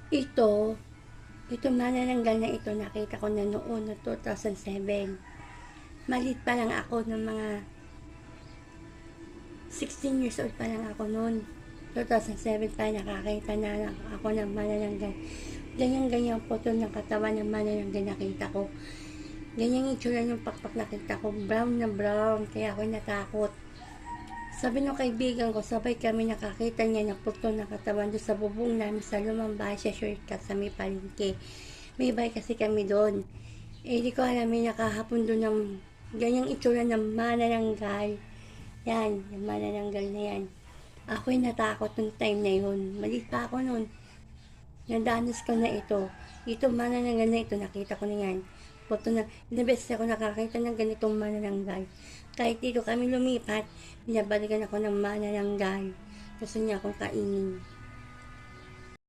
Ito, itong manananggal na ito, nakita ko na noon na 2007. Maliit pa lang ako ng mga 16 years old pa lang ako noon. 2007 pa, nakakita na lang ako ng manananggal. Ganyan-ganyan po ito ng katawan ng manananggal nakita ko. Ganyan itsura yung pakpak nakita ko, brown na brown, kaya ako natakot. Sabi ng kaibigan ko, sabay kami nakakita niya ng putol na katawan doon sa bubong namin sa lumang bahay sa shortcut sa may palengke. May bahay kasi kami doon. Di ko alam, may nakahapon doon ng ganyang itsura ng manananggal. Yan, yung manananggal na yan. Ako'y natakot nung time na yun. Maliit pa ako noon. Nadanas ko na ito. Ito manananggal na ito, nakita ko na yan. Puto na, ilang beses ako nakakita ng ganitong manananggal. Kahit dito kami lumipat, binabalikan ako ng manananggal. Gusto niya akong kainin.